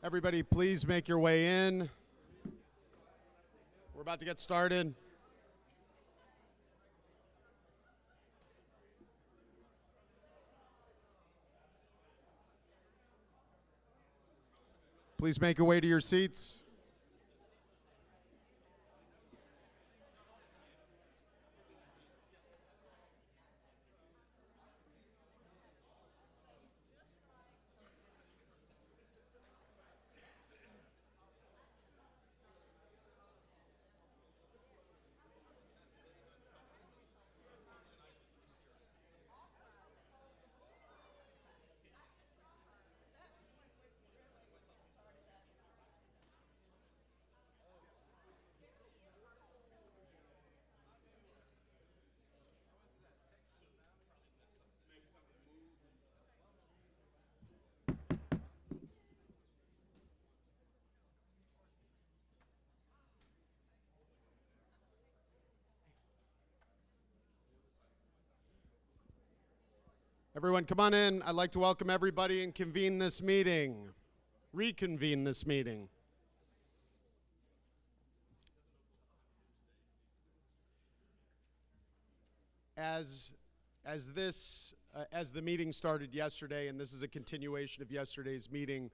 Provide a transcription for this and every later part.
Everybody, please make your way in. We're about to get started. Please make your way to your seats. Everyone, come on in. I'd like to welcome everybody and reconvene this meeting. As the meeting started yesterday, and this is a continuation of yesterday's meeting,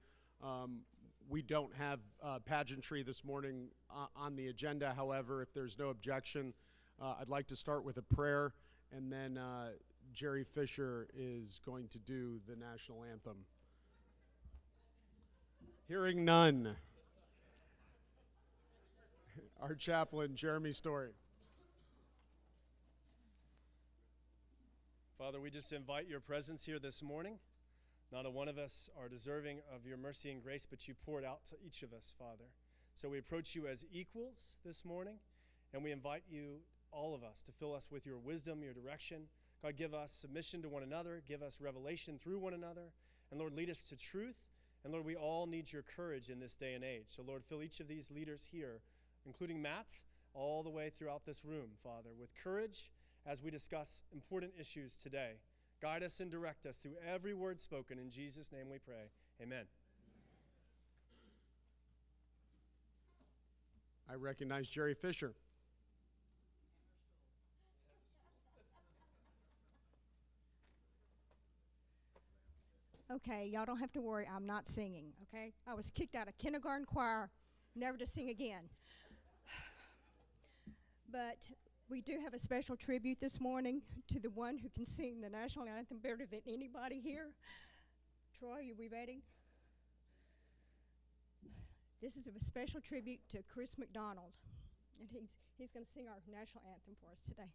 we don't have pageantry this morning on the agenda. However, if there's no objection, I'd like to start with a prayer, and then Jerry Fisher is going to do the national anthem. Hearing none. Our chaplain, Jeremy Story. Father, we just invite your presence here this morning. Not a one of us are deserving of your mercy and grace, but you pour it out to each of us, Father. So we approach you as equals this morning, and we invite you, all of us, to fill us with your wisdom, your direction. God, give us submission to one another. Give us revelation through one another. And Lord, lead us to truth. And Lord, we all need your courage in this day and age. So Lord, fill each of these leaders here, including Matt, all the way throughout this room, Father, with courage as we discuss important issues today. Guide us and direct us through every word spoken. In Jesus' name we pray. Amen. I recognize Jerry Fisher. Okay, y'all don't have to worry. I'm not singing, okay? I was kicked out of kindergarten choir, never to sing again. But we do have a special tribute this morning to the one who can sing the national anthem better than anybody here. Troy, are we ready? This is a special tribute to Chris McDonald, and he's going to sing our national anthem for us today.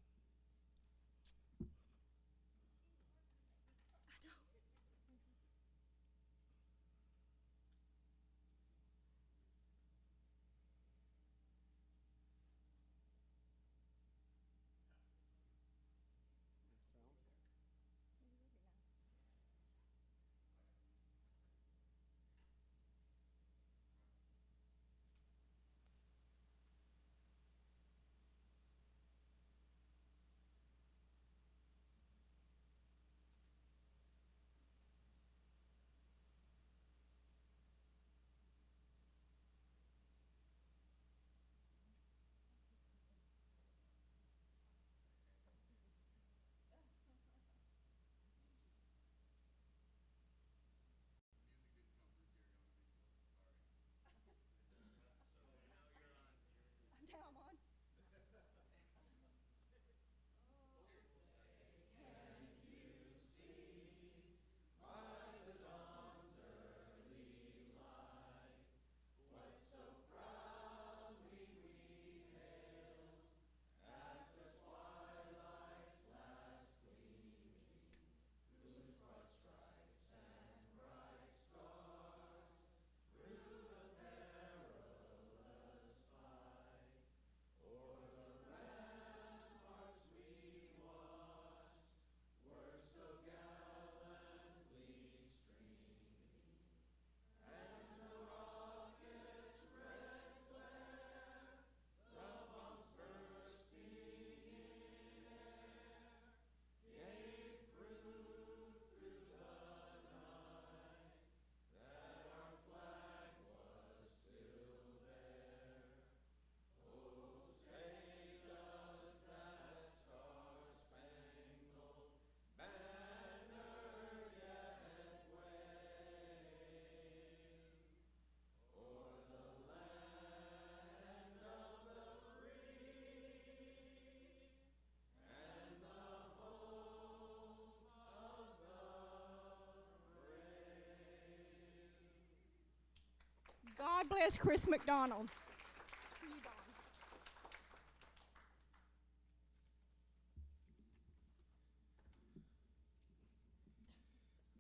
God bless Chris McDonald.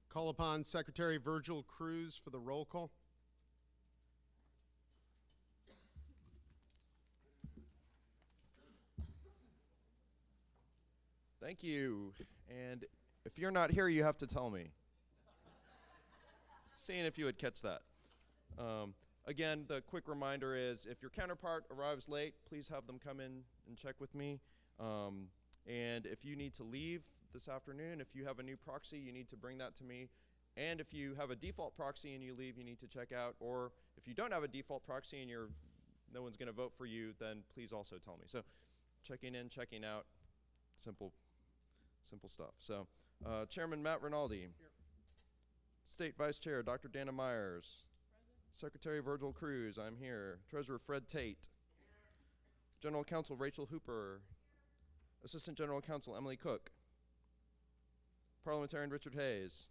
Call upon Secretary Virgil Cruz for the roll call. Thank you. And if you're not here, you have to tell me. Seeing if you would catch that. Again, the quick reminder is if your counterpart arrives late, please have them come in and check with me. And if you need to leave this afternoon, if you have a new proxy, you need to bring that to me. And if you have a default proxy and you leave, you need to check out. Or if you don't have a default proxy and no one's going to vote for you, then please also tell me. So checking in, checking out, simple stuff. So Chairman Matt Rinaldi. Here. State Vice Chair Dr. Dana Myers. Present. Secretary Virgil Cruz, I'm here. Treasurer Fred Tate. Here. General Counsel Rachel Hooper. Here. Assistant General Counsel Emily Cook. Parliamentarian Richard Hayes.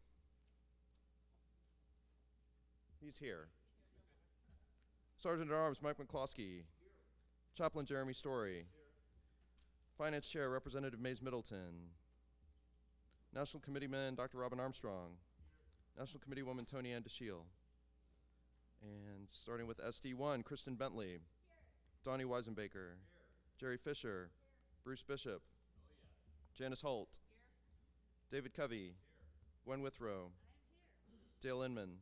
He's here. Sergeant at Arms Mike McCloskey. Chaplain Jeremy Story. Here. Finance Chair Representative Mays Middleton. National Committeeman Dr. Robin Armstrong. Here. National Committeewoman Tony Ann DeShiel. And starting with SD1, Kristen Bentley. Here. Donnie Weisenbaker. Here. Jerry Fisher. Here. Bruce Bishop. Janice Holt. Here. David Covey. Here. Gwen Withrow. Dale Inman. Here.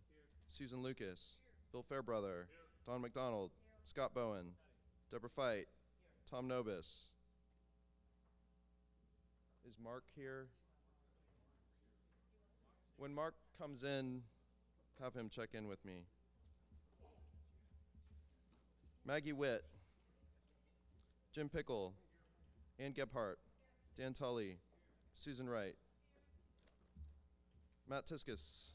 Susan Lucas. Here. Bill Fairbrother. Here. Don McDonald. Here. Scott Bowen. Deborah Fight. Here. Tom Nobis. Is Mark here? When Mark comes in, have him check in with me. Maggie Witt. Jim Pickle. Ann Gebhardt. Dan Tully. Susan Wright. Matt Tiskus.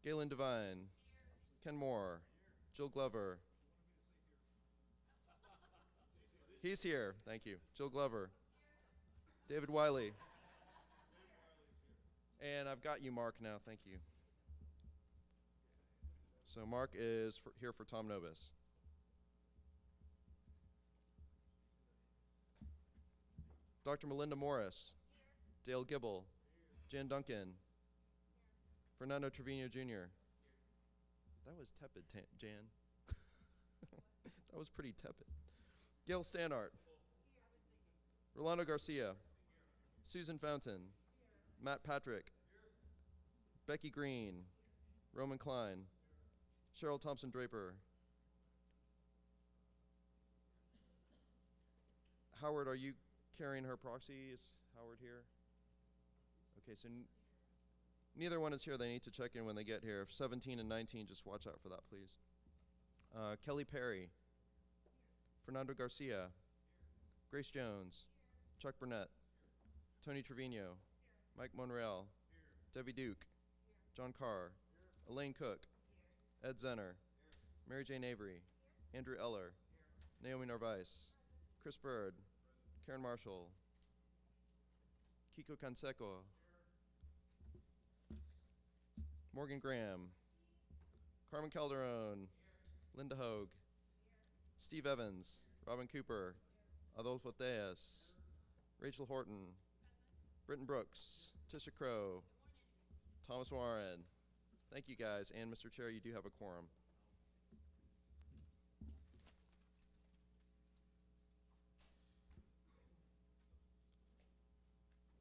Galen Devine. Ken Moore. Jill Glover. He's here. Thank you. Jill Glover. David Wiley. And I've got you, Mark, now. Thank you. So Mark is here for Tom Nobis. Dr. Melinda Morris. Here. Dale Gibble. Here. Jan Duncan. Here. Fernando Trevino Jr. That was tepid, Jan. That was pretty tepid. Gail Stanart. Rolando Garcia. Susan Fountain. Matt Patrick. Becky Green. Roman Klein. Cheryl Thompson Draper. Howard, are you carrying her proxy? Is Howard here? Okay, so neither one is here. They need to check in when they get here. If 17 and 19, just watch out for that, please. Kelly Perry. Fernando Garcia. Grace Jones. Chuck Burnett. Tony Trevino. Mike Monreal. Debbie Duke. John Carr. Elaine Cook. Ed Zenner. Mary Jane Avery. Andrew Eller. Naomi Narvaez. Chris Bird. Karen Marshall. Kiko Canseco. Morgan Graham. Carmen Calderon. Linda Hogue. Steve Evans. Robin Cooper. Adolfo Tejas. Rachel Horton. Britton Brooks. Tisha Crow. Thomas Warren. Thank you, guys. And Mr. Chair, you do have a quorum.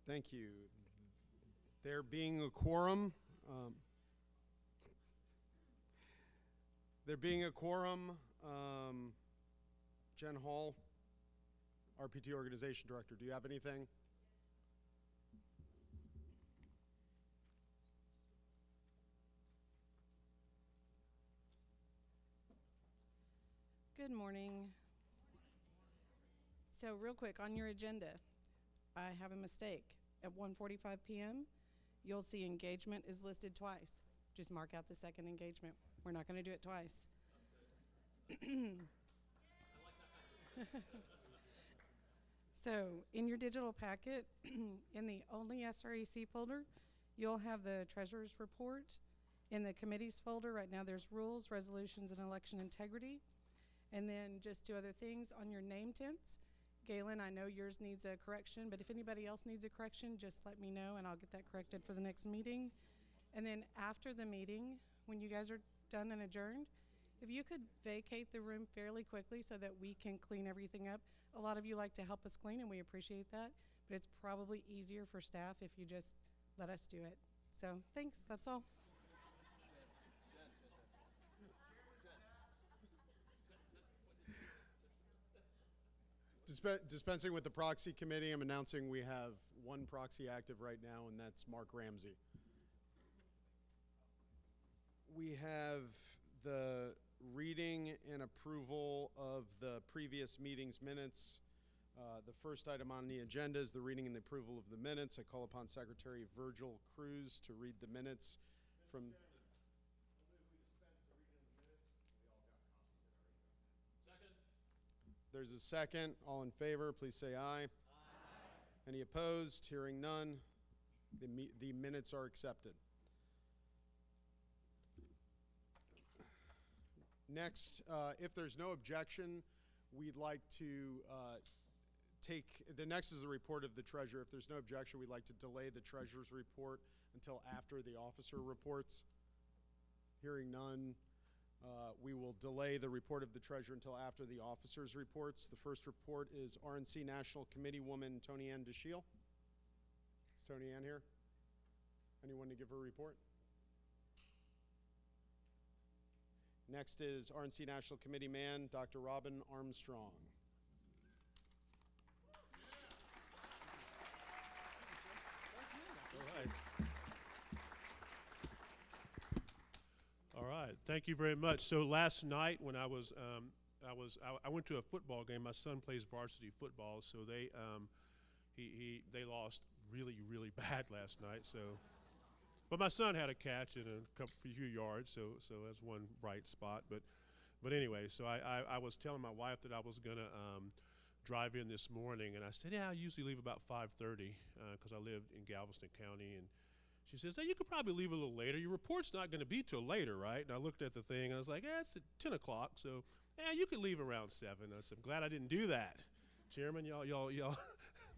Thank you. There being a quorum, Jen Hall, RPT Organization Director, do you have anything? Good morning. So real quick, on your agenda, I have a mistake. At 1:45 p.m., you'll see engagement is listed twice. Just mark out the second engagement. We're not going to do it twice. So in your digital packet, in the only SREC folder, you'll have the treasurer's report In the committees folder, right now there's rules, resolutions, and election integrity. And then just 2 other things on your name tents. Galen, I know yours needs a correction, but if anybody else needs a correction, just let me know and I'll get that corrected for the next meeting. And then after the meeting, when you guys are done and adjourned, if you could vacate the room fairly quickly so that we can clean everything up. A lot of you like to help us clean, and we appreciate that, but it's probably easier for staff if you just let us do it. So thanks, that's all. Dispensing with the proxy committee, I'm announcing we have 1 proxy active right now, and that's Mark Ramsey. We have the reading and approval of the previous meeting's minutes. The first item on the agenda is the reading and the approval of the minutes. I call upon Secretary Virgil Cruz to read the minutes from. There's a second. All in favor, please say aye. Aye. Any opposed? Hearing none. The minutes are accepted. Next, if there's no objection, we'd like to the next is the report of the treasurer. If there's no objection, we'd like to delay the treasurer's report until after the officer reports. Hearing none, we will delay the report of the treasurer until after the officers' reports. The first report is RNC National Committee Woman Tony Ann DeShiel. Is Tony Ann here? Anyone to give her a report? Next is RNC National Committee Man, Dr. Robin Armstrong. All right. Thank you very much. So last night when I went to a football game. My son plays varsity football, so they lost really bad last night. So. But my son had a catch in a few yards, so that's one bright spot. But anyway, so I was telling my wife that I was gonna drive in this morning, and I said, yeah, I usually leave about 5:30 because I live in Galveston County, and she says, hey, you could probably leave a little later. Your report's not gonna be till later, right? And I looked at the thing, and I was like, yeah, it's at 10 o'clock, so yeah, you could leave around 7. I said, I'm glad I didn't do that. Chairman, y'all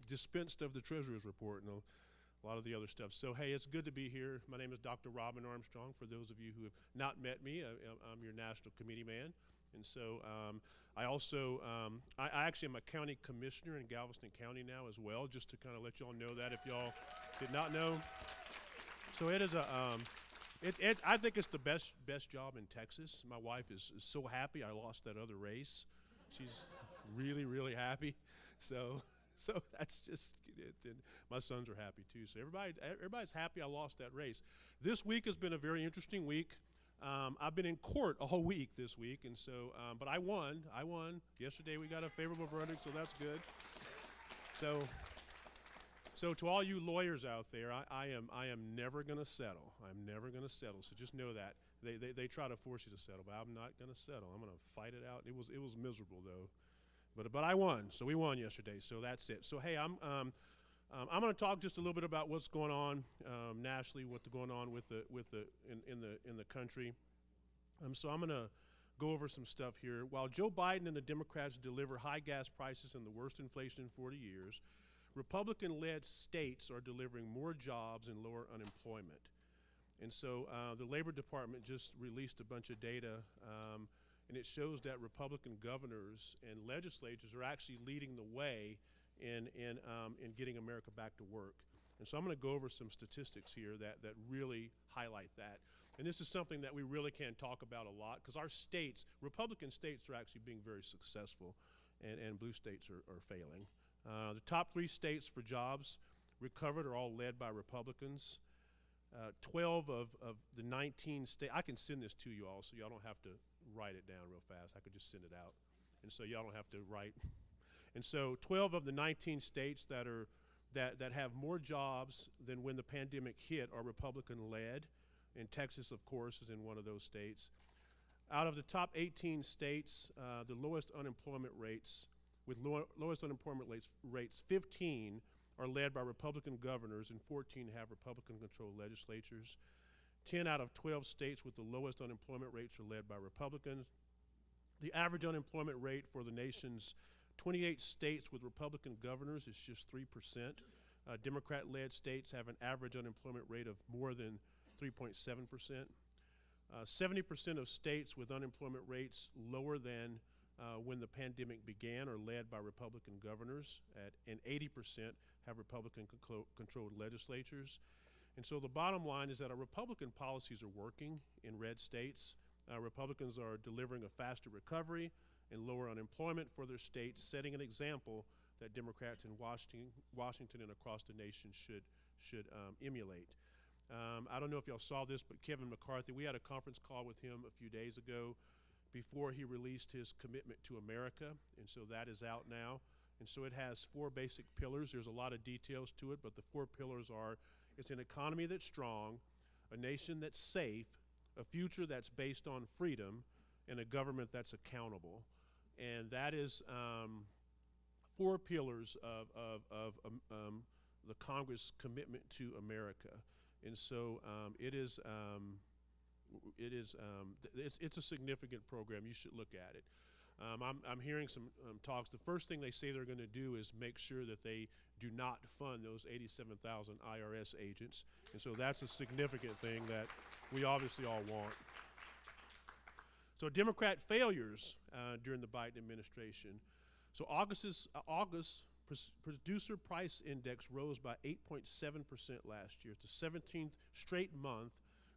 dispensed of the treasurer's report and a lot of the other stuff. So, hey, it's good to be here. My name is Dr. Robin Armstrong. For those of you who have not met me, I'm your national committee man. And so I also, I actually am a county commissioner in Galveston County now as well, just to kind of let y'all know that if y'all did not know. So it is I think it's the best job in Texas. My wife is so happy I lost that other race. She's really happy. So that's just it. And my sons are happy too. So everybody's happy I lost that race. This week has been a very interesting week. I've been in court all week this week, and so but I won. Yesterday we got a favorable verdict, so that's good. So to all you lawyers out there, I am never gonna settle. I'm never gonna settle. So just know that. They try to force you to settle, but I'm not gonna settle. I'm gonna fight it out. It was miserable though. But I won, so we won yesterday, so that's it. So hey, I'm going to talk just a little bit about what's going on nationally, what's going on in the country. So I'm going to go over some stuff here. While Joe Biden and the Democrats deliver high gas prices and the worst inflation in 40 years, Republican-led states are delivering more jobs and lower unemployment. And so the Labor Department just released a bunch of data. And it shows that Republican governors and legislatures are actually leading the way in getting America back to work. And so I'm going to go over some statistics here that really highlight that. And this is something that we really can't talk about a lot because our states, Republican states, are actually being very successful, and blue states are failing. The top 3 states for jobs recovered are all led by Republicans. 12 of the 19 states, I can send this to you all so y'all don't have to write it down real fast. I could just send it out. And so y'all don't have to write. And so 12 of the 19 states that have more jobs than when the pandemic hit are Republican-led. And Texas, of course, is in one of those states. Out of the top 18 states, the lowest unemployment rates, lowest unemployment rates, 15 are led by Republican governors and 14 have Republican-controlled legislatures. 10 out of 12 states with the lowest unemployment rates are led by Republicans. The average unemployment rate for the nation's 28 states with Republican governors is just 3%. Democrat-led states have an average unemployment rate of more than 3.7%. 70% of states with unemployment rates lower than when the pandemic began are led by Republican governors, and 80% have Republican-controlled legislatures. And so the bottom line is that our Republican policies are working in red states. Republicans are delivering a faster recovery and lower unemployment for their states, setting an example that Democrats in Washington and across the nation should emulate. I don't know if y'all saw this, but Kevin McCarthy, we had a conference call with him a few days ago before he released his commitment to America, and so that is out now. And so it has 4 basic pillars. There's a lot of details to it, but the 4 pillars are: it's an economy that's strong, a nation that's safe, a future that's based on freedom, and a government that's accountable. And that is 4 pillars of the Congress commitment to America. And so it's a significant program. You should look at it. I'm hearing some talks. The first thing they say they're going to do is make sure that they do not fund those 87,000 IRS agents. And so that's a significant thing that we obviously all want. So Democrat failures during the Biden administration. So August producer price index rose by 8.7% last year. It's the 17th straight month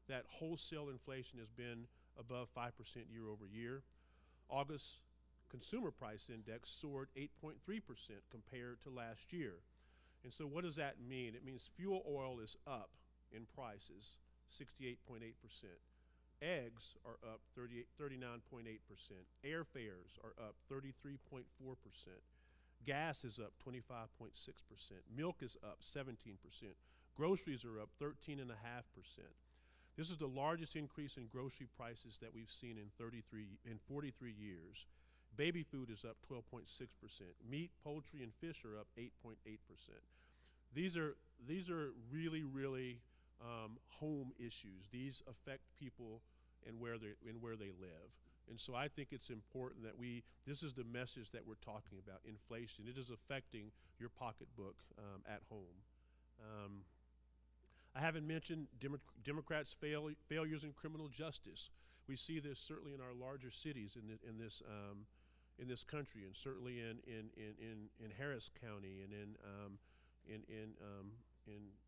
that wholesale inflation has been above 5% year over year. August consumer price index soared 8.3% compared to last year. And so what does that mean? It means fuel oil is up in prices, 68.8%. Eggs are up 39.8%. Airfares are up 33.4%. Gas is up 25.6%. Milk is up 17%. Groceries are up 13.5%. This is the largest increase in grocery prices that we've seen in 43 years. Baby food is up 12.6%. Meat, poultry, and fish are up 8.8%. These are really, really home issues. These affect people and where they live. And so I think it's important that this is the message that we're talking about, inflation. It is affecting your pocketbook at home. I haven't mentioned Democrats' failures in criminal justice. We see this certainly in our larger cities in this country, and certainly in Harris County and in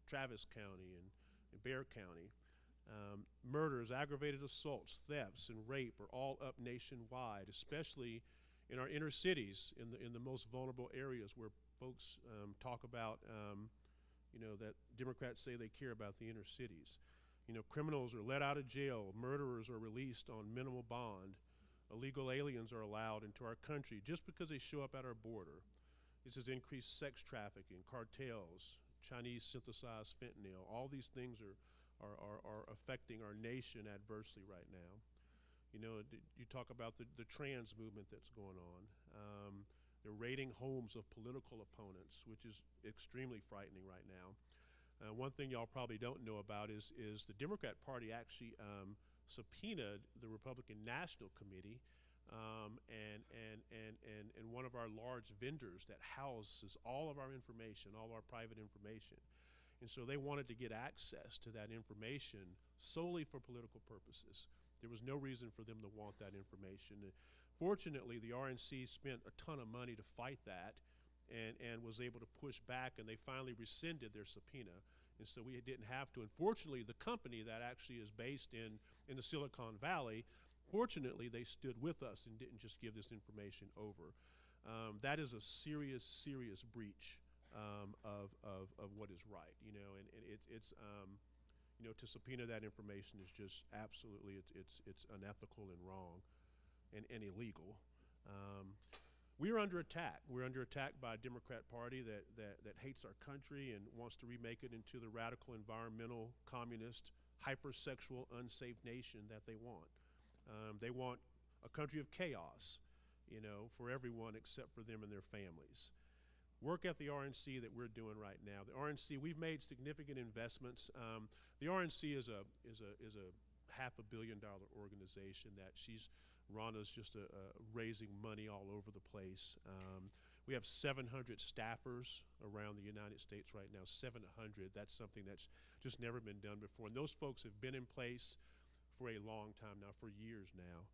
Travis County and in Bexar County. Murders, aggravated assaults, thefts, and rape are all up nationwide, especially in our inner cities, in the most vulnerable areas where folks talk about, that Democrats say they care about the inner cities. Criminals are let out of jail, murderers are released on minimal bond, illegal aliens are allowed into our country just because they show up at our border. This has increased sex trafficking, cartels, Chinese synthesized fentanyl. All these things are affecting our nation adversely right now. You talk about the trans movement that's going on. They're raiding homes of political opponents, which is extremely frightening right now. One thing y'all probably don't know about is the Democrat Party actually subpoenaed the Republican National Committee and one of our large vendors that houses all of our information, all our private information. And so they wanted to get access to that information solely for political purposes. There was no reason for them to want that information. Fortunately, the RNC spent a ton of money to fight that and was able to push back, and they finally rescinded their subpoena. And so we didn't have to. And fortunately, the company that actually is based in the Silicon Valley, fortunately, they stood with us and didn't just give this information over. That is a serious, serious breach of what is right, and it's to subpoena that information is just absolutely it's unethical and wrong and illegal. We are under attack. We're under attack by a Democrat Party that hates our country and wants to remake it into the radical, environmental, communist, hypersexual, unsafe nation that they want. They want a country of chaos, for everyone except for them and their families. work at the RNC that we're doing right now. The RNC, we've made significant investments. The RNC is a $500 million organization that Rhonda's just raising money all over the place. We have 700 staffers around the United States right now, 700. That's something that's just never been done before. And those folks have been in place for a long time now, for years now.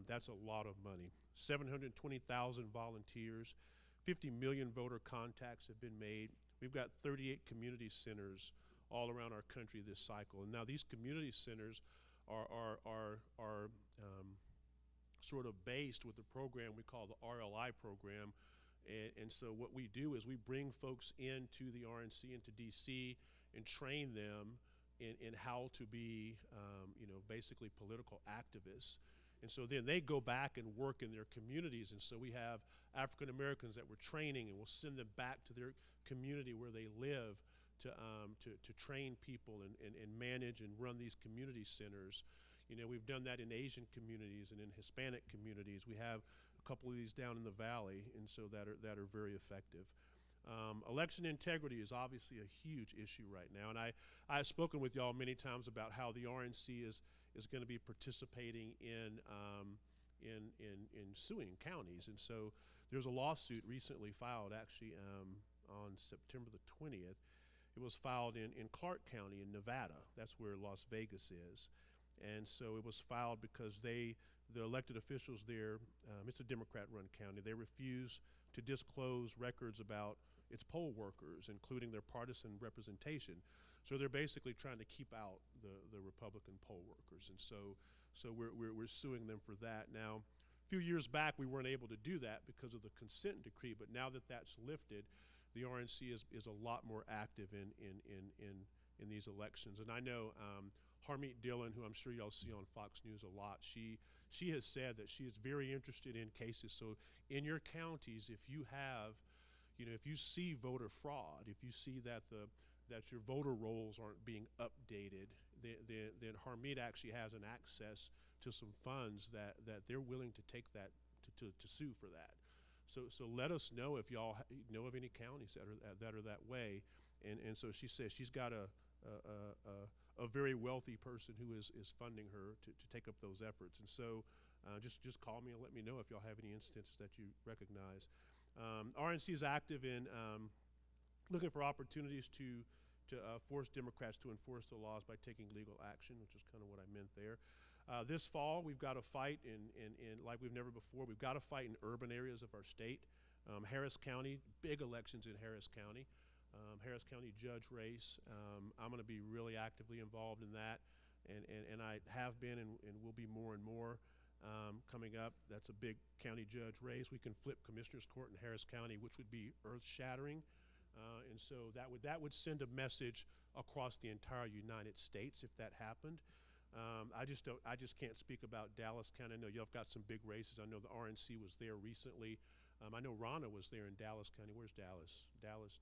That's a lot of money. 720,000 volunteers, 50 million voter contacts have been made. We've got 38 community centers all around our country this cycle. And now these community centers are sort of based with the program we call the RLI program. And so what we do is we bring folks into the RNC, into DC, and train them in how to be, basically political activists. And so then they go back and work in their communities. And so we have African Americans that we're training, and we'll send them back to their community where they live to train people and manage and run these community centers. We've done that in Asian communities and in Hispanic communities. We have a couple of these down in the valley, and so that are very effective. Election integrity is obviously a huge issue right now, and I've spoken with y'all many times about how the RNC is going to be participating in suing counties, and so there's a lawsuit recently filed, actually on September the 20th. It was filed in Clark County in Nevada. That's where Las Vegas is. And so it was filed because the elected officials there, it's a Democrat-run county, they refuse to disclose records about its poll workers, including their partisan representation. So they're basically trying to keep out the Republican poll workers. And so we're suing them for that. Now, a few years back, we weren't able to do that because of the consent decree, but now that that's lifted, the RNC is a lot more active in these elections. And I know Harmeet Dillon, who I'm sure y'all see on Fox News a lot, she has said that she is very interested in cases. So in your counties, if you have, if you see voter fraud, if you see that your voter rolls aren't being updated, then Harmeet actually has an access to some funds that they're willing to take that to sue for that. So let us know if y'all know of any counties that are that way. And so she says she's got a very wealthy person who is funding her to take up those efforts. And so just call me and let me know if y'all have any instances that you recognize. RNC is active in looking for opportunities to force Democrats to enforce the laws by taking legal action, which is kind of what I meant there. This fall, we've got to fight in like we've never before. We've got to fight in urban areas of our state. Harris County, big elections in Harris County. Harris County judge race. I'm going to be really actively involved in that, and I have been and will be more and more coming up. That's a big county judge race. We can flip Commissioner's Court in Harris County, which would be earth-shattering, and so that would send a message across the entire United States if that happened. I just can't speak about Dallas County. I know y'all have got some big races. I know the RNC was there recently. I know Ronna was there in Dallas County. Where's Dallas? Dallas.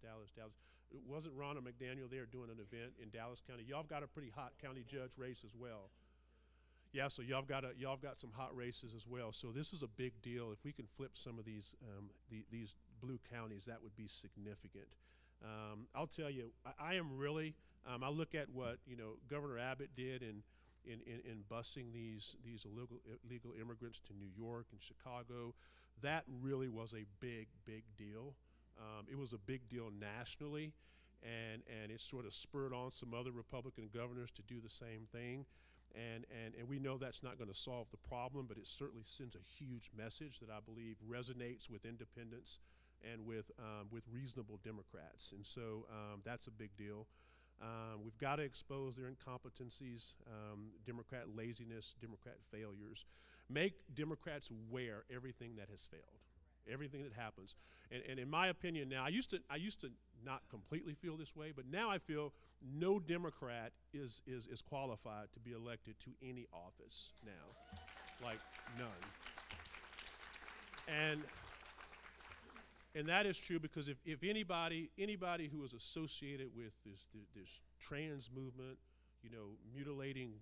Wasn't Ronna McDaniel there doing an event in Dallas County? Y'all have got a pretty hot county judge race as well. Yeah, so y'all have got some hot races as well. So this is a big deal. If we can flip some of these blue counties, that would be significant. I'll tell you, I am really. I look at what Governor Abbott did in busing these illegal immigrants to New York and Chicago. That really was a big deal. It was a big deal nationally, and it sort of spurred on some other Republican governors to do the same thing. And we know that's not going to solve the problem, but it certainly sends a huge message that I believe resonates with independents and with reasonable Democrats. And so that's a big deal. We've got to expose their incompetencies, Democrat laziness, Democrat failures. Make Democrats wear everything that has failed, everything that happens. And in my opinion now, I used to not completely feel this way, but now I feel no Democrat is qualified to be elected to any office now, like none. And that is true because if anybody who is associated with this trans movement, mutilating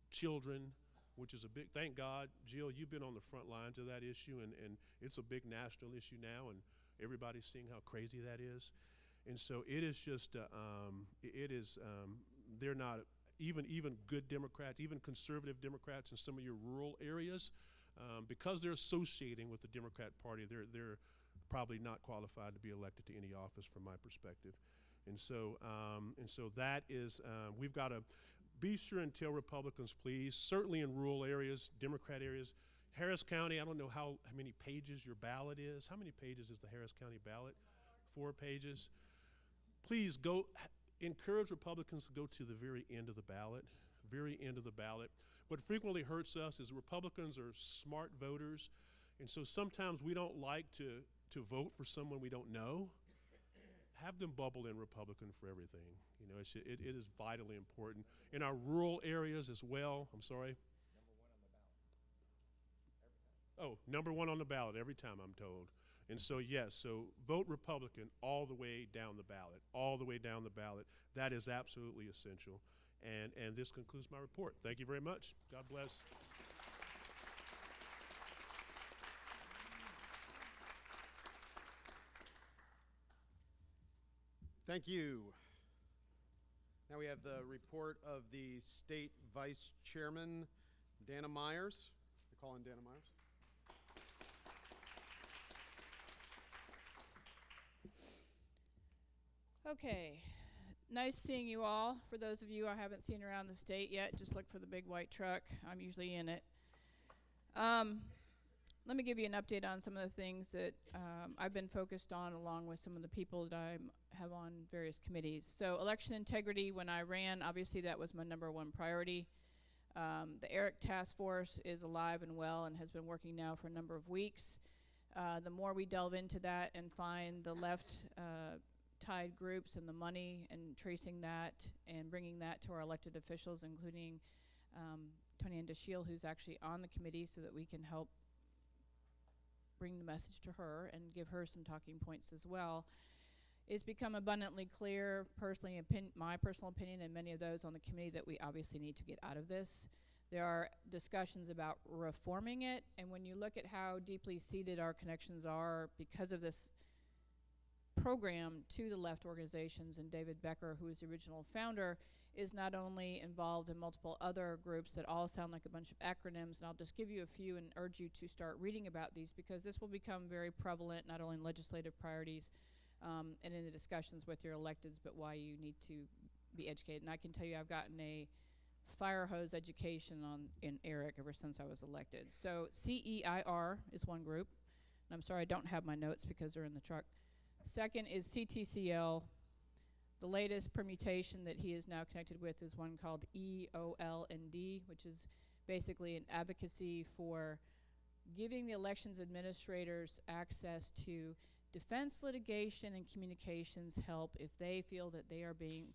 children, which is a big, thank God, Jill, you've been on the front lines of that issue, and it's a big national issue now, and Everybody's seeing how crazy that is. And so it is just, they're not, even good Democrats, even conservative Democrats in some of your rural areas, because they're associating with the Democrat Party, they're probably not qualified to be elected to any office from my perspective. And so that is, we've got to be sure and tell Republicans, please, certainly in rural areas, Democrat areas. Harris County, I don't know how many pages your ballot is. How many pages is the Harris County ballot? 4 pages. Please go, encourage Republicans to go to the very end of the ballot, very end of the ballot. What frequently hurts us is Republicans are smart voters, and so sometimes we don't like to vote for someone we don't know. Have them bubble in Republican for everything. You know, it is vitally important. In our rural areas as well, I'm sorry. Oh, #1 on the ballot every time, I'm told. And so, yes, so vote Republican all the way down the ballot, all the way down the ballot. That is absolutely essential. And this concludes my report. Thank you very much. God bless. Thank you. Now we have the report of the State Vice Chairman, Dana Myers. I call in Dana Myers. Okay, nice seeing you all. For those of you I haven't seen around the state yet, just look for the big white truck. I'm usually in it. Let me give you an update on some of the things that I've been focused on, along with some of the people that I have on various committees. So election integrity, when I ran, obviously that was my #1 priority. The ERIC task force is alive and well and has been working now for a number of weeks. The more we delve into that and find the left tied groups and the money and tracing that and bringing that to our elected officials, including Tony Andeshiel, who's actually on the committee, so that we can help bring the message to her and give her some talking points as well. It's become abundantly clear, personally, my personal opinion and many of those on the committee, that we obviously need to get out of this. There are discussions about reforming it, and when you look at how deeply seated our connections are because of this program to the left organizations, and David Becker, who is the original founder, is not only involved in multiple other groups that all sound like a bunch of acronyms, and I'll just give you a few and urge you to start reading about these, because this will become very prevalent not only in legislative priorities and in the discussions with your electeds, but why you need to be educated. And I can tell you I've gotten a fire hose education in ERIC ever since I was elected. So CEIR is one group, and I'm sorry I don't have my notes because they're in the truck. Second is CTCL. The latest permutation that he is now connected with is one called EOLND, which is basically an advocacy for giving the elections administrators access to defense litigation and communications help if they feel that they are being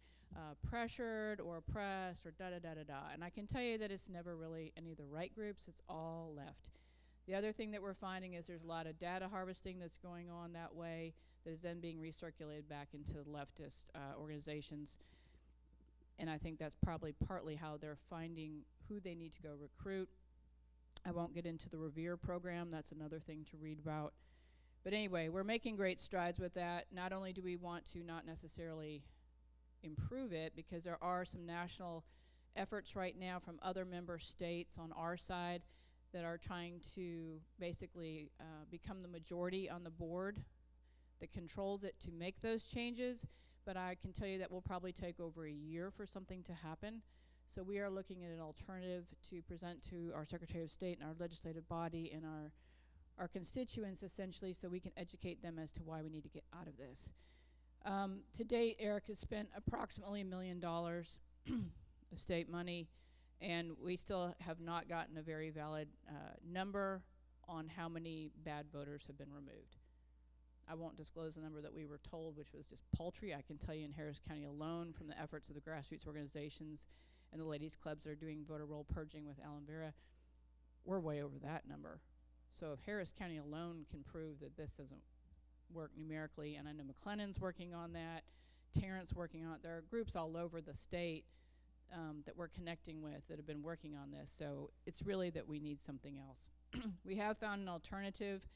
pressured or oppressed or da-da-da-da-da. And I can tell you that it's never really any of the right groups, it's all left. The other thing that we're finding is there's a lot of data harvesting that's going on that way that is then being recirculated back into the leftist organizations. And I think that's probably partly how they're finding who they need to go recruit. I won't get into the Revere program, that's another thing to read about. But anyway, we're making great strides with that. Not only do we want to not necessarily improve it, because there are some national efforts right now from other member states on our side that are trying to basically become the majority on the board that controls it to make those changes. But I can tell you that will probably take over a year for something to happen. So we are looking at an alternative to present to our Secretary of State and our legislative body and our constituents, essentially, so we can educate them as to why we need to get out of this. To date, ERIC has spent approximately $1 million of state money, and we still have not gotten a very valid number on how many bad voters have been removed. I won't disclose the number that we were told, which was just paltry. I can tell you in Harris County alone, from the efforts of the grassroots organizations and the ladies' clubs that are doing voter roll purging with Alan Vera, we're way over that number. So if Harris County alone can prove that this doesn't work numerically, and I know McLennan's working on that, Tarrant's working on it, there are groups all over the state that we're connecting with that have been working on this. So it's really that we need something else. We have found an alternative,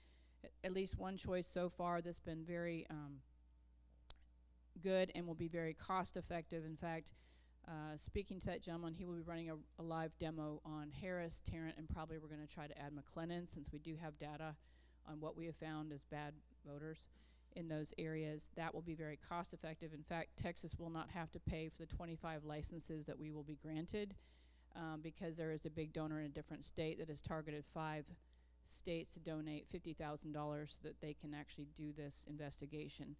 at least one choice so far that's been very good and will be very cost effective. In fact, speaking to that gentleman, he will be running a live demo on Harris, Tarrant, and probably we're going to try to add McLennan, since we do have data on what we have found as bad voters in those areas. That will be very cost effective. In fact, Texas will not have to pay for the 25 licenses that we will be granted, because there is a big donor in a different state that has targeted 5 states to donate $50,000 so that they can actually do this investigation.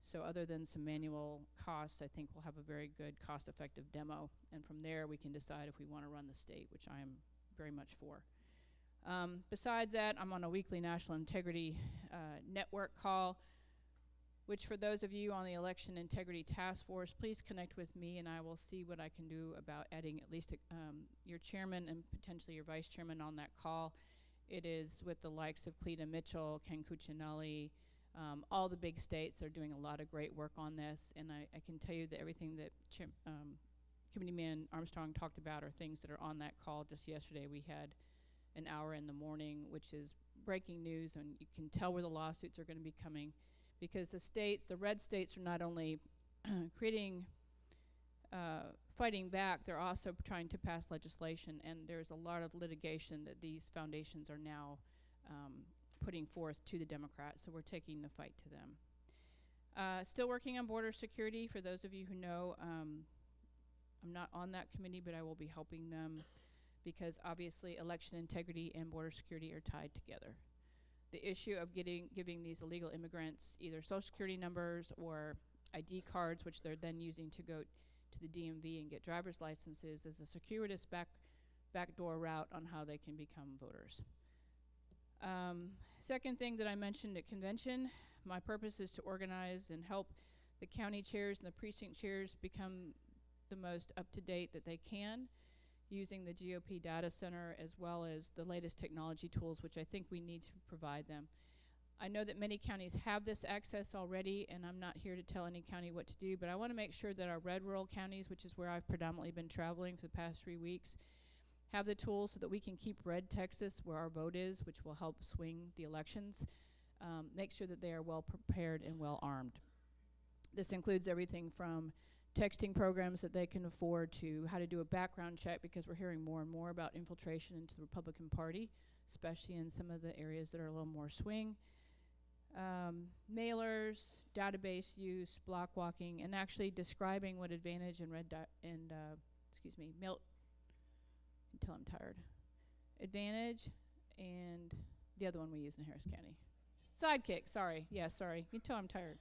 So other than some manual costs, I think we'll have a very good cost-effective demo. And from there, we can decide if we want to run the state, which I am very much for. Besides that, I'm on a weekly National Integrity Network call, which for those of you on the Election Integrity Task Force, please connect with me and I will see what I can do about adding at least your chairman and potentially your vice chairman on that call. It is with the likes of Cleta Mitchell, Ken Cuccinelli, all the big states. They're doing a lot of great work on this, and I can tell you that everything that Committeeman Armstrong talked about are things that are on that call. Just yesterday we had an hour in the morning, which is breaking news, and you can tell where the lawsuits are going to be coming, because the red states are not only fighting back, they're also trying to pass legislation, and there's a lot of litigation that these foundations are now putting forth to the Democrats, so we're taking the fight to them. Still working on border security. For those of you who know, I'm not on that committee, but I will be helping them, because obviously election integrity and border security are tied together. The issue of giving these illegal immigrants either social security numbers or ID cards, which they're then using to go to the DMV and get driver's licenses, is a circuitous backdoor route on how they can become voters. Second thing that I mentioned at convention, my purpose is to organize and help the county chairs and the precinct chairs become the most up-to-date that they can, using the GOP data center as well as the latest technology tools, which I think we need to provide them. I know that many counties have this access already, and I'm not here to tell any county what to do, but I want to make sure that our red rural counties, which is where I've predominantly been traveling for the past 3 weeks, have the tools so that we can keep red Texas where our vote is, which will help swing the elections, make sure that they are well prepared and well armed. This includes everything from texting programs that they can afford to how to do a background check, because we're hearing more and more about infiltration into the Republican Party, especially in some of the areas that are a little more swing. Mailers, database use, block walking, and actually describing what advantage and until I'm tired. Advantage and the other one we use in Harris County. Sidekick, sorry. Yeah, sorry. You can tell I'm tired.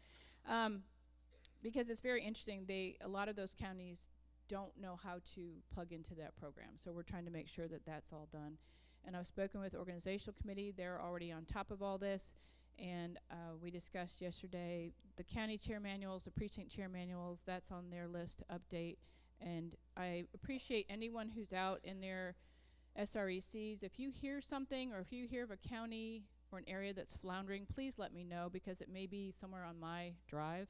Because it's very interesting. A lot of those counties don't know how to plug into that program. So we're trying to make sure that that's all done. And I've spoken with the organizational committee. They're already on top of all this. And we discussed yesterday the county chair manuals, the precinct chair manuals. That's on their list to update. And I appreciate anyone who's out in their SRECs. If you hear something, or if you hear of a county or an area that's floundering, please let me know, because it may be somewhere on my drive.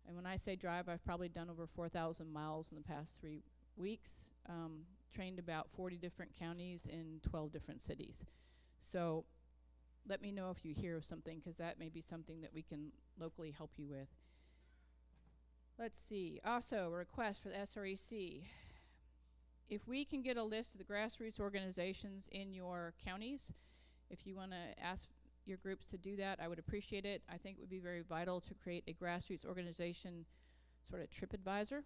And when I say drive, I've probably done over 4,000 miles in the past 3 weeks, trained about 40 different counties in 12 different cities. So let me know if you hear of something, because that may be something that we can locally help you with. Let's see. Also, a request for the SREC. If we can get a list of the grassroots organizations in your counties, if you want to ask your groups to do that, I would appreciate it. I think it would be very vital to create a grassroots organization sort of TripAdvisor.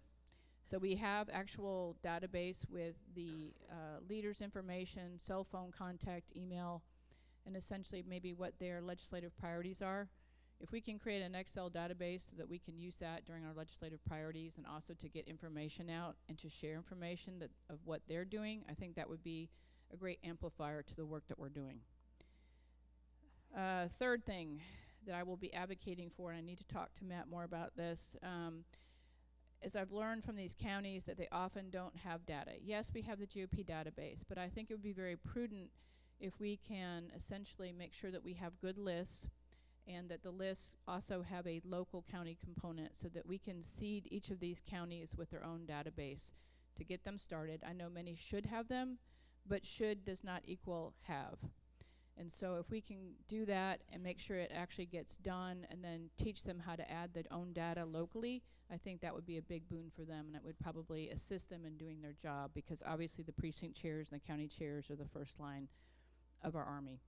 So we have actual database with the leaders' information, cell phone contact, email, and essentially maybe what their legislative priorities are. If we can create an Excel database so that we can use that during our legislative priorities, and also to get information out and to share information of what they're doing, I think that would be a great amplifier to the work that we're doing. Third thing that I will be advocating for, and I need to talk to Matt more about this, is I've learned from these counties that they often don't have data. Yes, we have the GOP database, but I think it would be very prudent if we can essentially make sure that we have good lists, and that the lists also have a local county component, so that we can seed each of these counties with their own database to get them started. I know many should have them, but should does not equal have. And so if we can do that and make sure it actually gets done and then teach them how to add their own data locally, I think that would be a big boon for them, and it would probably assist them in doing their job, because obviously the precinct chairs and the county chairs are the first line of our Army.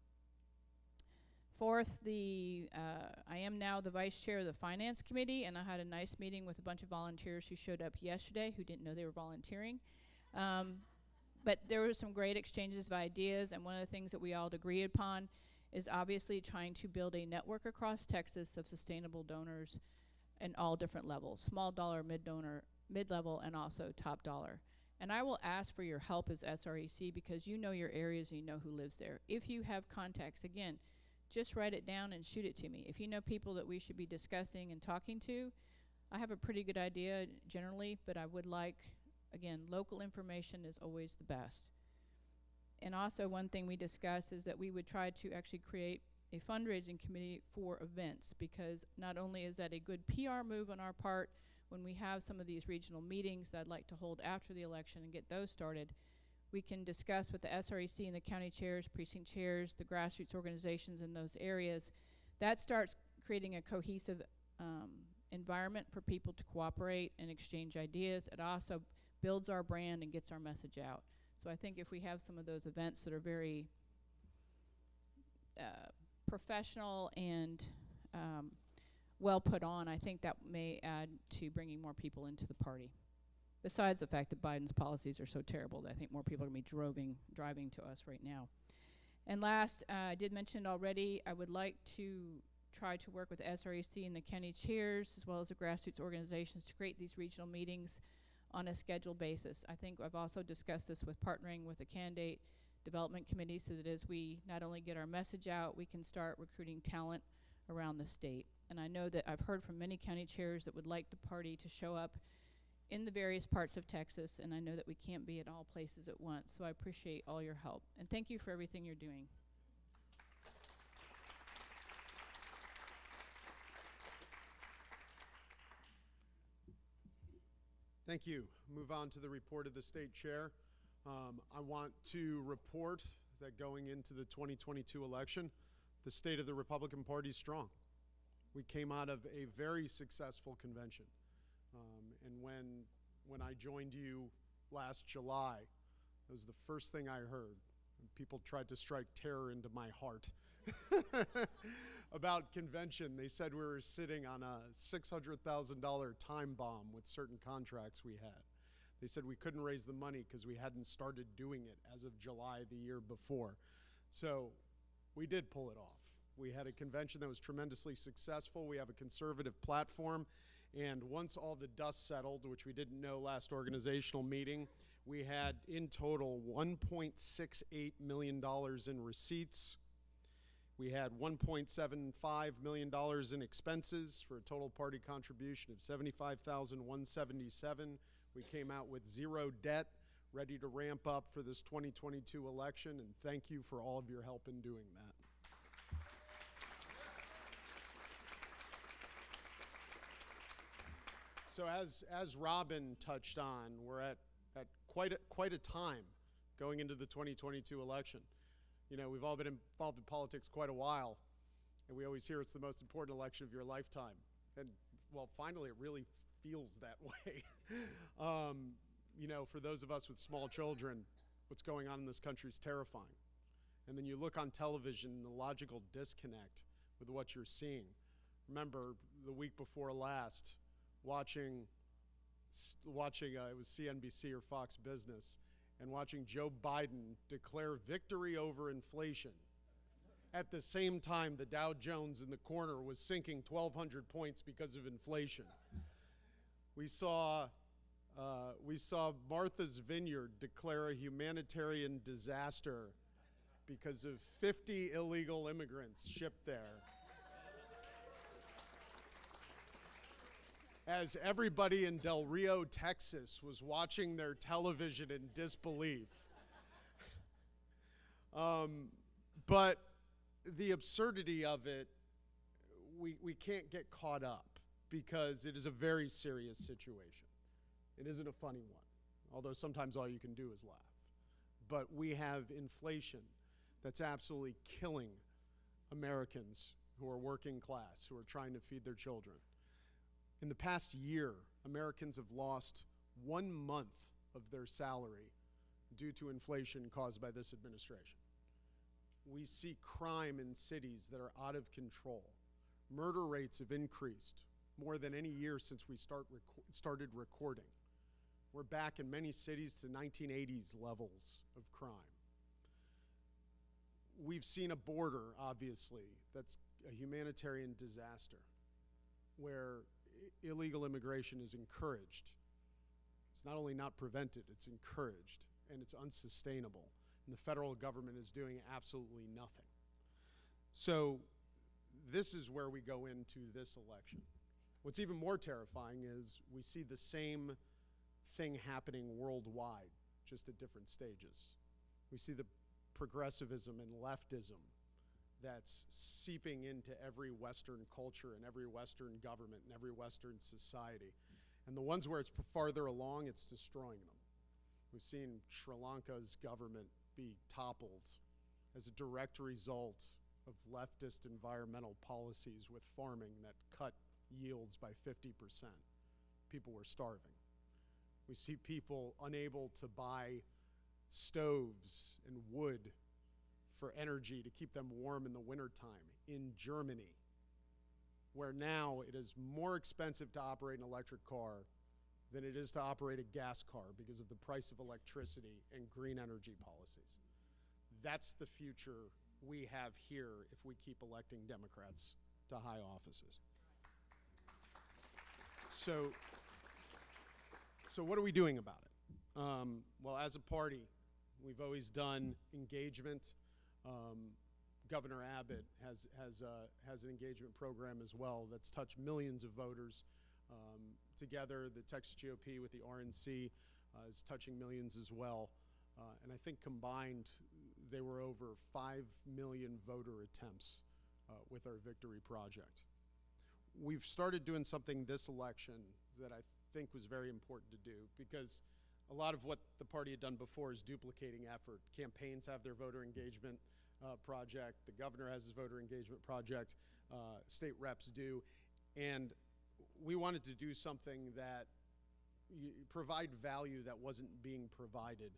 Fourth, I am now the vice chair of the Finance Committee, and I had a nice meeting with a bunch of volunteers who showed up yesterday who didn't know they were volunteering. But there were some great exchanges of ideas, and one of the things that we all agreed upon is obviously trying to build a network across Texas of sustainable donors in all different levels, small dollar, mid-level, and also top dollar. And I will ask for your help as SREC, because you know your areas and you know who lives there. If you have contacts, again, just write it down and shoot it to me. If you know people that we should be discussing and talking to, I have a pretty good idea generally, but I would like, again, local information is always the best. And also one thing we discussed is that we would try to actually create a fundraising committee for events, because not only is that a good PR move on our part when we have some of these regional meetings that I'd like to hold after the election and get those started, we can discuss with the SREC and the county chairs, precinct chairs, the grassroots organizations in those areas. That starts creating a cohesive environment for people to cooperate and exchange ideas. It also builds our brand and gets our message out. So I think if we have some of those events that are very professional and well put on, I think that may add to bringing more people into the party. Besides the fact that Biden's policies are so terrible that I think more people are going to be driving to us right now. And last, I did mention it already, I would like to try to work with the SREC and the county chairs as well as the grassroots organizations to create these regional meetings on a scheduled basis. I think I've also discussed this with partnering with the candidate development committee, so that as we not only get our message out, we can start recruiting talent around the state. And I know that I've heard from many county chairs that would like the party to show up in the various parts of Texas, and I know that we can't be at all places at once, so I appreciate all your help. And thank you for everything you're doing. Thank you. Move on to the report of the state chair. I want to report that going into the 2022 election, the state of the Republican Party is strong. We came out of a very successful convention. And when I joined you last July, that was the first thing I heard. People tried to strike terror into my heart about convention. They said we were sitting on a $600,000 time bomb with certain contracts we had. They said we couldn't raise the money because we hadn't started doing it as of July the year before. So we did pull it off. We had a convention that was tremendously successful. We have a conservative platform. And once all the dust settled, which we didn't know last organizational meeting, we had in total $1.68 million in receipts. We had $1.75 million in expenses for a total party contribution of $75,177. We came out with zero debt, ready to ramp up for this 2022 election, and thank you for all of your help in doing that. So as Robin touched on, we're at quite a time going into the 2022 election. You know, we've all been involved in politics quite a while, and we always hear it's the most important election of your lifetime. And, well, finally, it really feels that way. You know, for those of us with small children, what's going on in this country is terrifying. And then you look on television, the logical disconnect with what you're seeing. Remember, the week before last, watching it was CNBC or Fox Business, and watching Joe Biden declare victory over inflation. At the same time, the Dow Jones in the corner was sinking 1,200 points because of inflation. We saw Martha's Vineyard declare a humanitarian disaster because of 50 illegal immigrants shipped there. As everybody in Del Rio, Texas was watching their television in disbelief. But the absurdity of it, we can't get caught up because it is a very serious situation. It isn't a funny one, although sometimes all you can do is laugh. But we have inflation that's absolutely killing Americans who are working class, who are trying to feed their children. In the past year, Americans have lost 1 month of their salary due to inflation caused by this administration. We see crime in cities that are out of control. Murder rates have increased more than any year since we started recording. We're back in many cities to 1980s levels of crime. We've seen a border, obviously, that's a humanitarian disaster, where illegal immigration is encouraged. It's not only not prevented, it's encouraged, and it's unsustainable. And the federal government is doing absolutely nothing. So this is where we go into this election. What's even more terrifying is we see the same thing happening worldwide, just at different stages. We see the progressivism and leftism that's seeping into every Western culture and every Western government and every Western society. And the ones where it's farther along, it's destroying them. We've seen Sri Lanka's government be toppled as a direct result of leftist environmental policies with farming that cut yields by 50%. People were starving. We see people unable to buy stoves and wood for energy to keep them warm in the wintertime in Germany, where now it is more expensive to operate an electric car than it is to operate a gas car because of the price of electricity and green energy policies. That's the future we have here if we keep electing Democrats to high offices. So what are we doing about it? Well, as a party, we've always done engagement. Governor Abbott has an engagement program as well that's touched millions of voters. Together, the Texas GOP with the RNC is touching millions as well. And I think combined, they were over 5 million voter attempts with our Victory Project. We've started doing something this election that I think was very important to do, because a lot of what the party had done before is duplicating effort. Campaigns have their voter engagement project. The governor has his voter engagement project. State reps do. And we wanted to do something that provide value that wasn't being provided.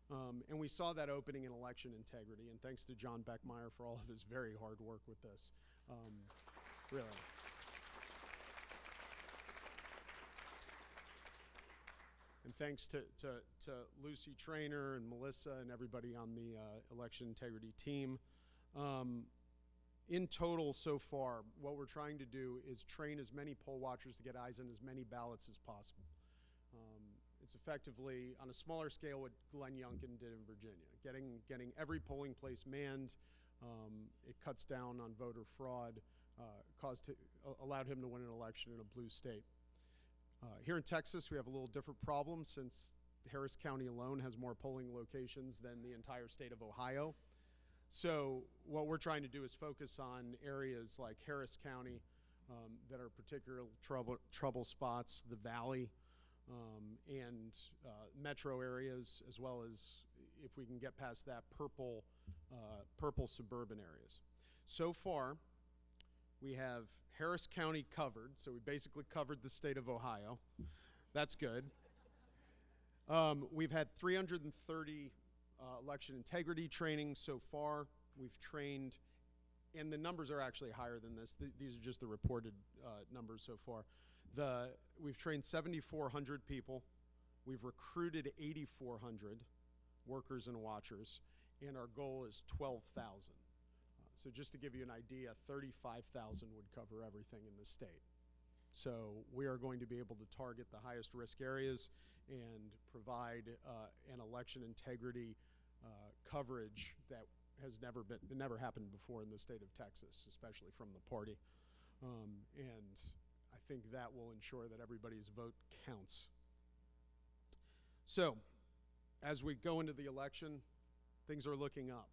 And we saw that opening in election integrity. And thanks to John Beckmeyer for all of his very hard work with this. Really. And thanks to Lucy Traynor and Melissa and everybody on the election integrity team. In total so far, what we're trying to do is train as many poll watchers to get eyes on as many ballots as possible. It's effectively on a smaller scale what Glenn Youngkin did in Virginia, getting every polling place manned. It cuts down on voter fraud, allowed him to win an election in a blue state. Here in Texas, we have a little different problem, since Harris County alone has more polling locations than the entire state of Ohio. So what we're trying to do is focus on areas like Harris County that are particular trouble spots, the Valley, and metro areas, as well as, if we can get past that, purple suburban areas. So far, we have Harris County covered, so we basically covered the state of Ohio. That's good. We've had 330 election integrity trainings so far. We've trained, and the numbers are actually higher than this. These are just the reported numbers so far. We've trained 7,400 people. We've recruited 8,400 workers and watchers, and our goal is 12,000. So just to give you an idea, 35,000 would cover everything in the state. So we are going to be able to target the highest risk areas and provide an election integrity coverage that has never happened before in the state of Texas, especially from the party. And I think that will ensure that everybody's vote counts. So as we go into the election, things are looking up.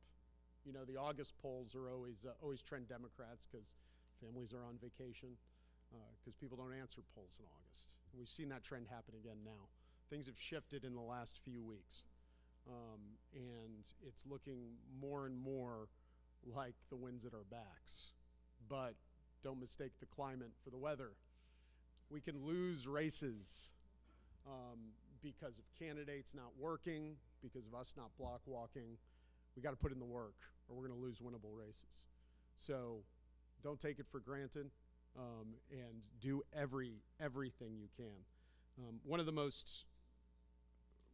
You know, the August polls are always trend Democrats because families are on vacation, because people don't answer polls in August. And we've seen that trend happen again now. Things have shifted in the last few weeks. and it's looking more and more like the wind's at our backs. But don't mistake the climate for the weather. We can lose races because of candidates not working, because of us not block walking. We got to put in the work, or we're going to lose winnable races. So don't take it for granted, and do everything you can. One of the most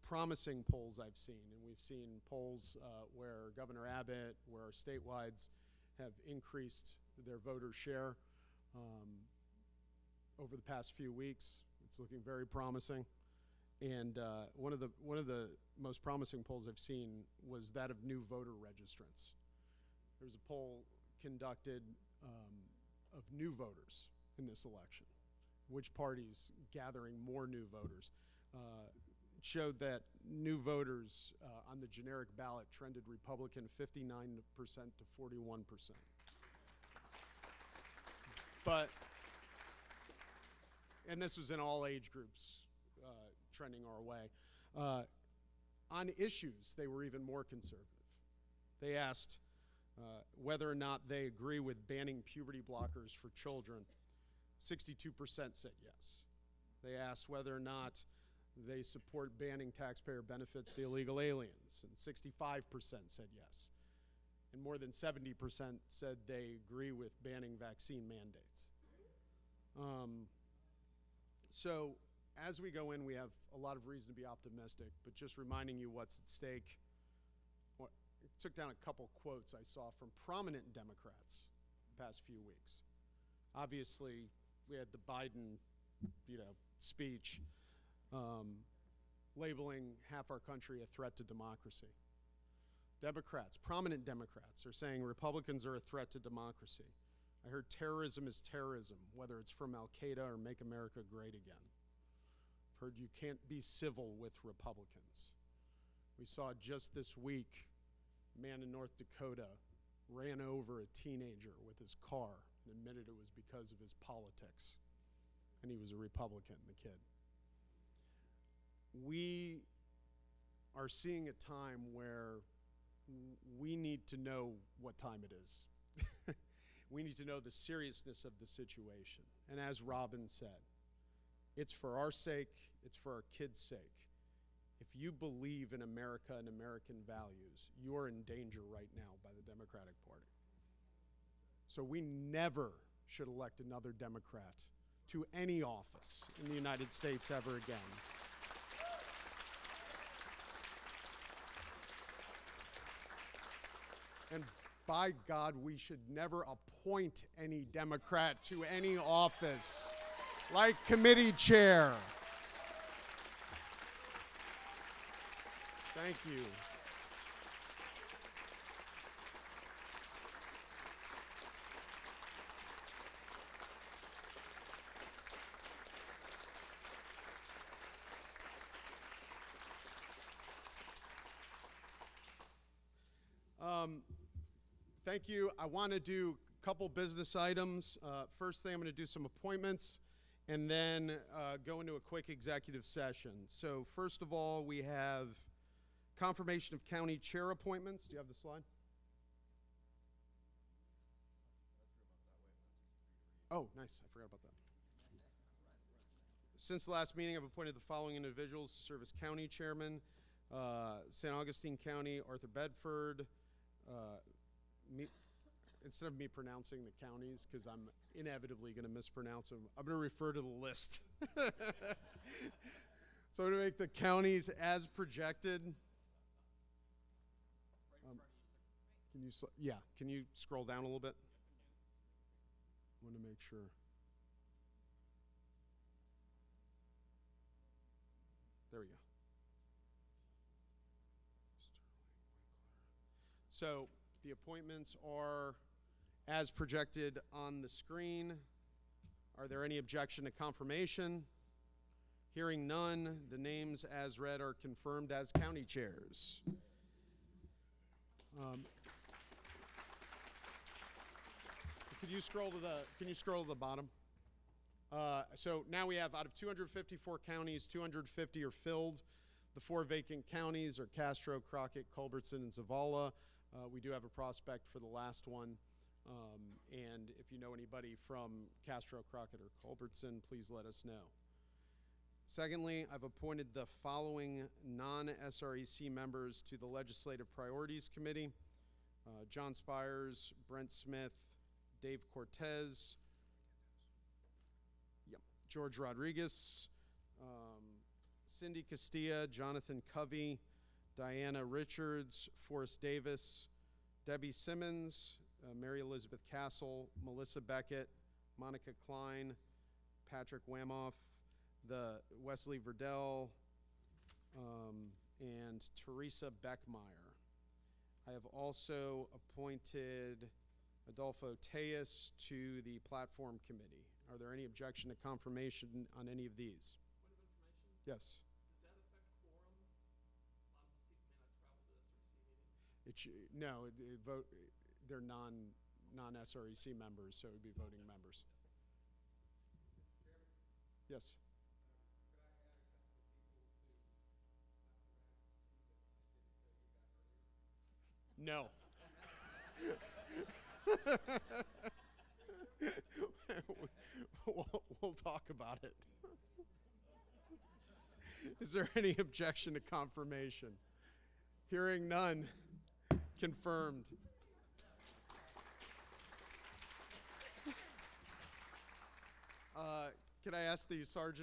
promising polls I've seen, and we've seen polls where Governor Abbott, where our statewides have increased their voter share over the past few weeks. It's looking very promising. And one of the most promising polls I've seen was that of new voter registrants. There's a poll conducted of new voters in this election. Which party's gathering more new voters? It showed that new voters on the generic ballot trended Republican 59% to 41%. And this was in all age groups trending our way. On issues, they were even more conservative. They asked whether or not they agree with banning puberty blockers for children. 62% said yes. They asked whether or not they support banning taxpayer benefits to illegal aliens, and 65% said yes. And more than 70% said they agree with banning vaccine mandates. So as we go in, we have a lot of reason to be optimistic, but just reminding you what's at stake. I took down a couple quotes I saw from prominent Democrats the past few weeks. Obviously, we had the Biden, speech labeling half our country a threat to democracy. Democrats, prominent Democrats, are saying Republicans are a threat to democracy. I heard terrorism is terrorism, whether it's from Al-Qaeda or Make America Great Again. I've heard you can't be civil with Republicans. We saw just this week, a man in North Dakota ran over a teenager with his car and admitted it was because of his politics. And he was a Republican, the kid. We are seeing a time where we need to know what time it is. We need to know the seriousness of the situation. And as Robin said, it's for our sake, it's for our kids' sake. If you believe in America and American values, you are in danger right now by the Democratic Party. So we never should elect another Democrat to any office in the United States ever again. And by God, we should never appoint any Democrat to any office, like committee chair. Thank you. Thank you. I want to do a couple business items. First thing, I'm going to do some appointments and then go into a quick executive session. So first of all, we have confirmation of county chair appointments. Do you have the slide? Oh, nice. I forgot about that. Since the last meeting, I've appointed the following individuals to serve as county chairman. St. Augustine County, Arthur Bedford. Instead of me pronouncing the counties, because I'm inevitably going to mispronounce them, I'm going to refer to the list. So I'm going to make the counties as projected. Can you scroll down a little bit? I want to make sure. There we go. So the appointments are as projected on the screen. Are there any objection to confirmation? Hearing none, the names as read are confirmed as county chairs. Can you scroll to the bottom? So now we have, out of 254 counties, 250 are filled. The 4 vacant counties are Castro, Crockett, Culbertson, and Zavala. We do have a prospect for the last one. And if you know anybody from Castro, Crockett, or Culbertson, please let us know. Secondly, I've appointed the following non-SREC members to the Legislative Priorities Committee. John Spires, Brent Smith, Dave Cortez, George Rodriguez, Cindy Castilla, Jonathan Covey, Diana Richards, Forrest Davis, Debbie Simmons, Mary Elizabeth Castle, Melissa Beckett, Monica Klein, Patrick Wamoff, the Wesley Verdell, and Teresa Beckmeyer. I have also appointed Adolfo Tejas to the Platform Committee. Are there any objection to confirmation on any of these? Point of information? Yes. Does that affect quorum? A lot of those people may not travel to SRC meetings. No, they're non-SREC members, so it would be voting members. Yes. No. We'll talk about it. Is there any objection to confirmation? Hearing none, confirmed. Can I ask the Sergeant